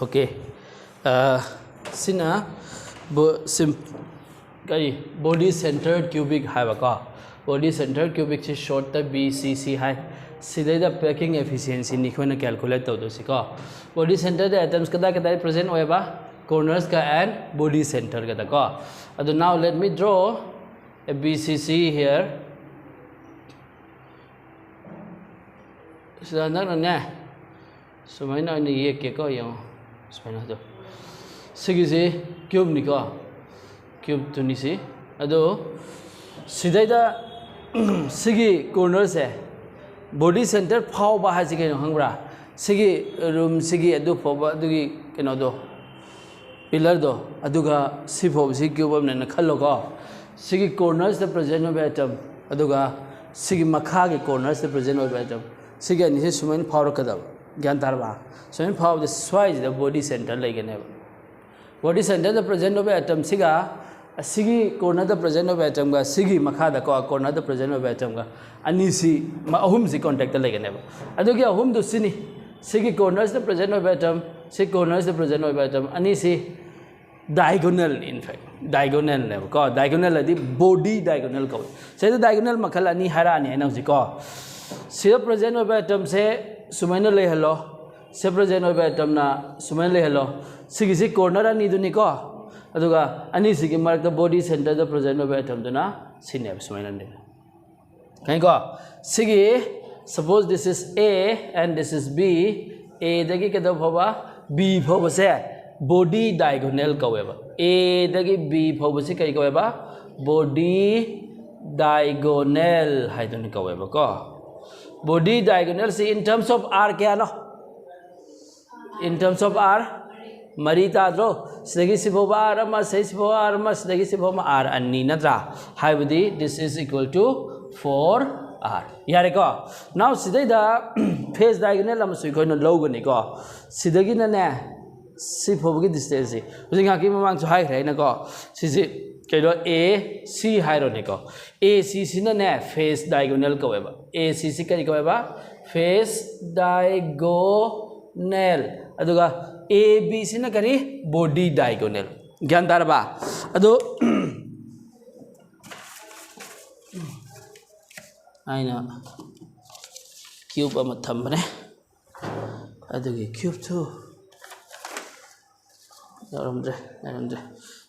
Okay. Sina body centered cubic hai body centered cubic is short the BCC hai. Sidai the packing efficiency ni khona calculate to si ko. Body centered atoms kada present hoeba corners ka and body center kada ko. Ado now let me draw a BCC here. Sida na na. So may na ni ye ke ko yung spina to. Sige si cube ni ko. Cube to ni si. Ado sidai da sige corner se body center phao ba ha sige no hangra. Sige room sige adu phao ba adu gi keno do pillar do aduga si phao si cube am na khallo ko. Sige corners the present of atom aduga sige makha ge corners the present of atom. Sige ni se sumain phao rakadab gyan tarba. Sumain phao the size the body center like ne. Body center the present of atom siga sigi corner the present of atom ga sigi makha da ko corner the present of atom ga ani si ahum si contact like ne. Adu ge ahum do sini sigi corners the present of atom sigi corners the present of atom ani si diagonal in fact diagonal ne ko diagonal adi body diagonal ko. Say the diagonal makhala ani hara ani na ji ko. See present of atom se sumaina le hello. Se present of atom na sumaina le hello. Sigi si corner ani du ni ko. Aduga ani sigi mark the body center the present of atom do na sinab sumaina ne. Kain ko sigi suppose this is A and this is B. A dagi kada bhava B bhava se body diagonal kaweba. A dagi B bhava se kai kaweba body diagonal hai do ni kaweba ko. Body diagonal see in terms of R kya no? In terms of R Marita dro Sidagi Sibova Rama says Rama Sidagi Siboma R and Ninadra. Hybrid this is equal to 4R. Yareko. Now Sidai the phase diagonal am so going to logo. Sidagi na Sipogi distance. Using Hakim to high Rainago. Sisi A C hieronico. A C sinane phase diagonal however. A C C however phase diagonal. Aduga A B sinakari body diagonal. Gandarba. Ado I know cube of a thumbne. Adugi cube too.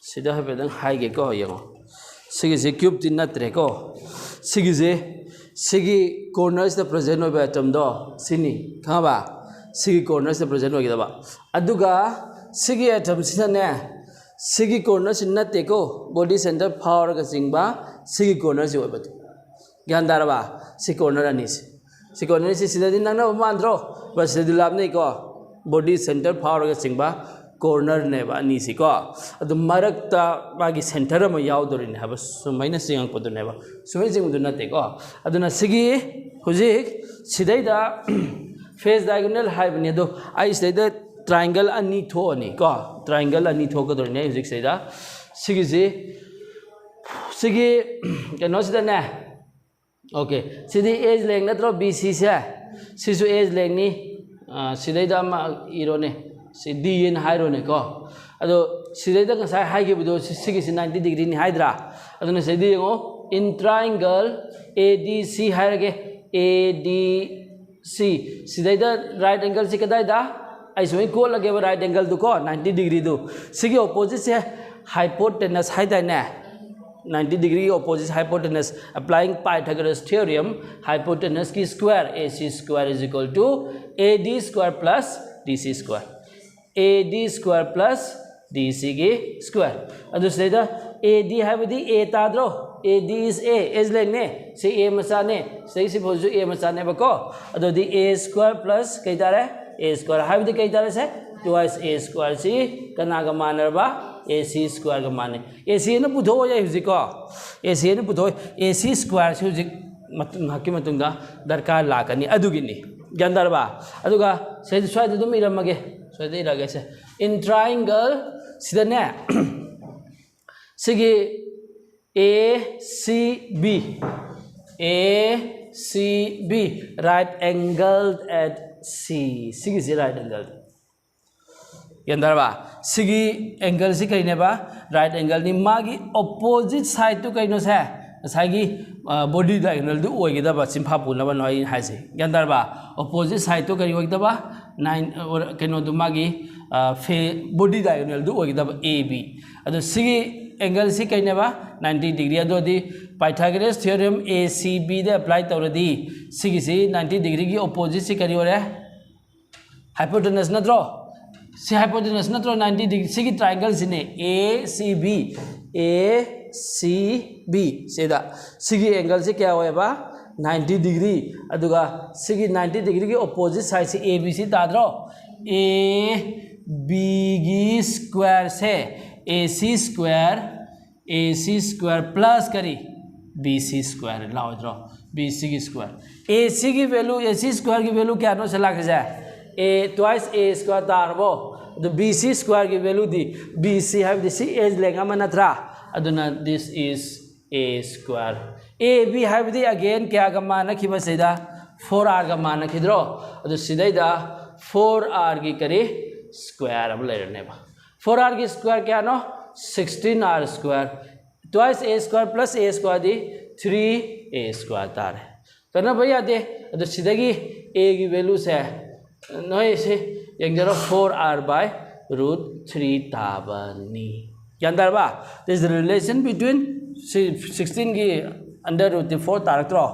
Sida have a high gecko. Sigi cube did not treco. Sigi corners the present of atom do. Sini, Kaba. Sigi corners the present of Gaba. Aduga, Sigi atom sinane. Sigi corners in not teco. Body center power singba. Sigi corners you but Gandaraba. Si corner anis. Si corners is the Nana Mandro. But the Labnico. Body center power singba. Corner neba nisi ko adu marakta magi center ma yaudori ne haba sumaina singang podu neba sumai jing du nate ko aduna sigi hujik sidai da face diagonal haib ne do ai sidai da triangle ani tho ani ko triangle ani tho ko dor ne hujik sidai da sigi kano sida ne okay sidi age length na tro bc se sisu age length ni sidai da ma iro ne si D in hydronic ko ado sidai da sai high ke bido sigi 90 degree ni hydra aduna sai di ngo in triangle ADC hairage ADC sidai da right angle si kadai da ai soi ko lage right angle du ko 90 degree du sigi opposite se hypotenuse haidai na 90 degree opposite hypotenuse applying Pythagoras theorem hypotenuse ki square AC square is equal to AD square plus DC square AD square plus DC square. Adu say the AD have the A tadro. AD is A. Is like ne. Say A masane. Say suppose A masane bako. Adu the A square plus kaitare A square. Have the kaitare say twice A square. See kanaga manerba AC square gamane. AC na putho ya huziko. AC na putho AC square se huzik hakimatunda darkar lakani adugini. Gandarba. Aduga say the swai the miramage. So they like in triangle, see the net. Sigi ACB, right angled at C. Sigi is right angled. यंदरबा सिगी angle से कहीं ने बा right angle नि मागी opposite side तो कहीं नो से साइगी बॉडी डायगोनल दु ओइ गिदा बा चिंफा पुना बा नोइ हाइसे यंदरबा ऑपोजिट साइड तो कहीं ओइ गिदा बा 9 और कहीं दु मागी फे बॉडी डायगोनल दु ओइ गिदा बा ए बी अदो सिगी एंगल से कहीं ने बा 90 डिग्री अदो दी Pythagoras theorem A C B दे अप्लाई तौरदी सिगी से 90 डिग्री की ऑपोजिट से करी ओरे हाइपोटेनस नत्रो सी हाइपोटेनस नत्रो 90 डिग्री सिगी ट्रायंगल सिने ए सी बी सेदा सिगी एंगल से क्या होएबा 90 डिग्री अदुगा सिगी 90 डिग्री की ऑपोजिट साइड से ए बी सी ताद्रो ए बी गी स्क्वायर से ए सी स्क्वायर प्लस करी बी सी स्क्वायर लाओ बी सी की स्क्वायर ए सी की वैल्यू ए सी स्क्वायर की वैल्यू क्या नो चला के जाए ए ट्वाइस ए स्क्वायर तारबो तो बी सी स्क्वायर की वैल्यू दी बी सी है दिस एज लेगा मन नत्रा अदुना this is A square A B है दी अगेन क्या का मान की बसेदा 4r का मान खिद्रो अदु सिदैदा 4r की करे स्क्वायर अब ले रने बा 4r की स्क्वायर क्या no 16r square twice A square plus A square the 3a square तार है करना भैया दे अदु सिदैगी a की वैल्यू से नोए से यंगजरो 4r by √3 ताबनी यंदर बा दिस द रिलेशन बिटवीन 16 की अंडर रूट 4 तारक्रो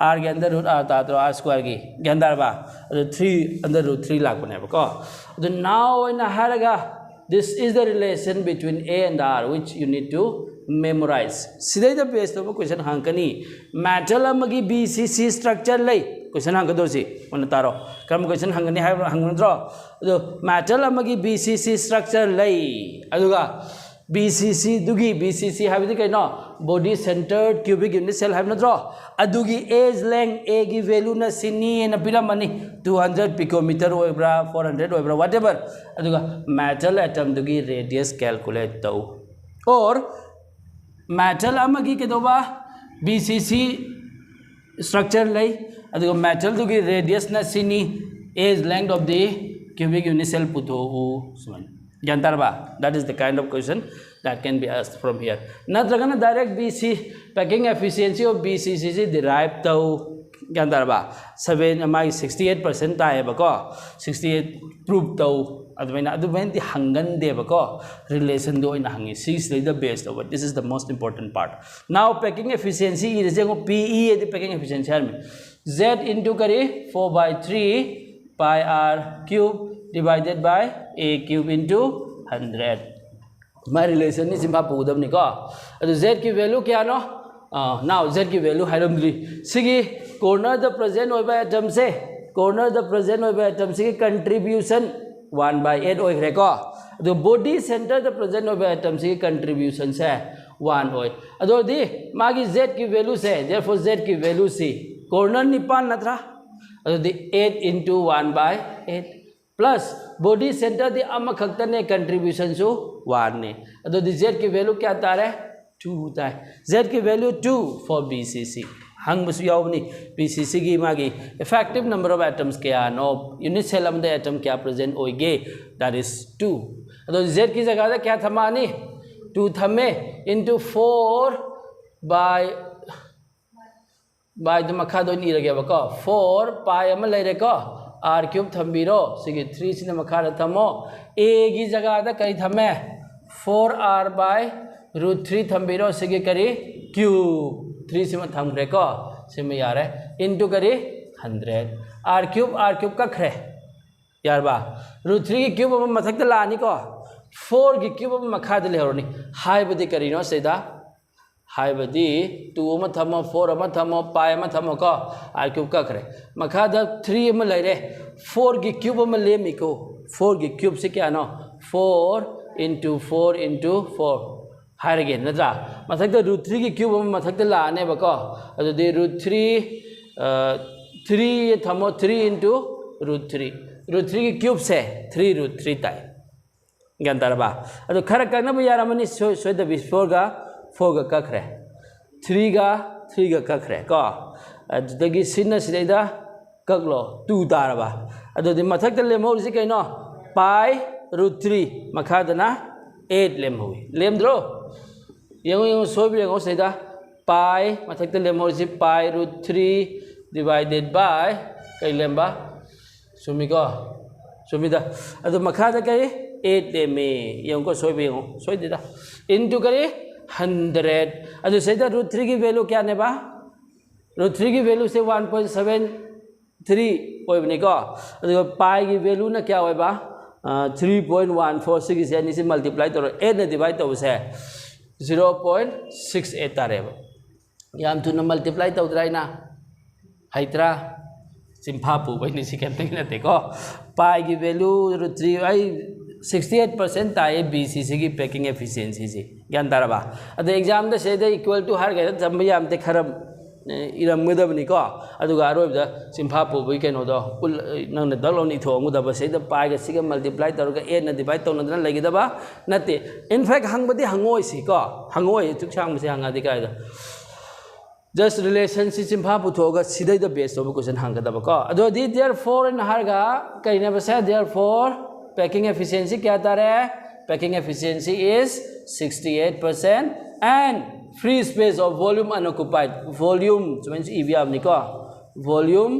r के अंदर रूट r तारो r स्क्वायर की यंदर बा 3 अंडर रूट 3 लाख बने बको द नाउ इन हरगा this is the relation between a and r which you need to memorize sidai the base to question hankani metal amagi bcc structure lay question hangado si on taro kam question hangani hai hangandro do metal amagi bcc structure lay aduga BCC दुगी BCC है भी कहीं ना body centered cubic unit cell है ना draw अदुगी age length A की value ना सिनी ना पिला money 200 picometer होएब्रा 400 होएब्रा whatever अदुगा metal atom दुगी radius calculate तो और metal अमगी के दोबा BCC structure लाई अदुगा metal दुगी radius ना सिनी age length of the cubic unit cell पुतो सुन Jantarba, that is the kind of question that can be asked from here. Natragana direct BC packing efficiency of BCC is derived to Jantarba 68% taibako 68 proof to advent hangan debako relation do in hangi is the best of it. This is the most important part. Now packing efficiency is PE the packing efficiency Z into kari 4 by 3 pi r cube divided by a cube into 100 my relation is simple pudam ni ko adu z की value क्या नो now z की value हाइरम दी सिगी corner the present ओइ by atom से corner the present ओइ by atom से contribution 1 by 8 ओइ रे को adu body center the present ओइ by atom से contribution से 1 ओइ adu दी मागी z की value से therefore z की value से corner निपान नत्रा adu the 8 into 1 by 8 plus body center the amakakta ने contribution जो 1 ने अदो दी z की value क्या आता है 2 होता है z की value 2 for BCC हंग बस यावनी BCC की मागी effective number of atoms क्या नो unit cell में atom क्या present होइगे that is 2 अदो z की जगह पे क्या थमानी 2 थमे into 4 by तो मखा दो नहीं लगे बको 4 pi अमल ले रखो r cube थम्बीरो सिगे 3 सिने मखार थमो a की जगह दा कई थमे 4r by √3 थम्बीरो सिगे करी क्यूब 3 सिम थम रे को सिम यार है इनटू करी 100 r cube का खरे यार बा √3 की क्यूब अब मथक द लानी को 4 की क्यूब अब मखा द ले होनी हाई बदी करी नो सेदा हाई बदी 2 अमा थमो 4 अमा थमो पाई अमा थमो को r cube का खरे मखा द 3 अमा ले रे 4 की क्यूब अमा ले मी को 4 की क्यूब से क्या नो 4 into 4 into 4 हाई अगेन नजरा मथक द √3 की क्यूब अमा मथक द लाने बको अदो दे √3 थमो 3 into √3 की क्यूब से 3 ताई गंतरबा अदो खर करना भी यार मनी सो द 4 का कख रे 3 का कख रे को अदगी सिन सिदा कगलो 2 तारबा अदो दि मथक द लेमो से कइनो पाई root 3 makadana 8 lemhowi lemdro yang sobi yang osida pi mathakta lemhowi pi root 3 divided by kai lemba sumiko sumida adu makada kai 8 leme yang ko sobi yang soidida into kari 100 adu seda root 3 ki value kya ne ba root 3 की value से 1.73 होय बनी को अदो पाई की value ना क्या होय बा 3.146 से निसे मल्टीप्लाई तो 8 ने डिवाइड तो से 0.68 तारे याम तु न मल्टीप्लाई तो द्राई ना हाइत्रा सिंफा पु बनी से केते नते को पाई की वैल्यू root 3 आई 68% ताए BCC की पैकिंग एफिशिएंसी से ज्ञान तारबा अदो एग्जाम दे से दे इक्वल टू हर गए जब याम ते खरब इरमगदबनी को अदुगा रोबदा सिंफा पुबई केनोदो पुल नंग दलौनी थोंगुदबा सेदा पाइगा सिगा मल्टीप्लाई तौरगा 8 ना डिवाइड तौनदना लगिदबा नते इनफैक्ट हंगबदी हंगोय सी को हंगोय चुकसांग मसे हंगादि कायदा जस्ट रिलेशनशिप सिंफा पुथोगा सिदै द बेस ऑफ क्वेश्चन हंगदबा को अदो दी देयरफॉर इन हरगा कइने बसे देयरफॉर पैकिंग एफिशिएंसी क्या तारे packing efficiency is 68% and free space of volume unoccupied volume means EVM niko volume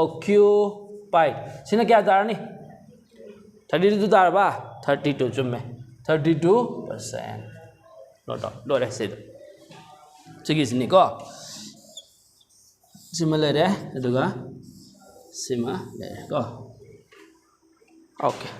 unoccupied sina kya darani 32 dar ba 32 chumme 32% no re se chigi sini ko similar aduga sima ko okay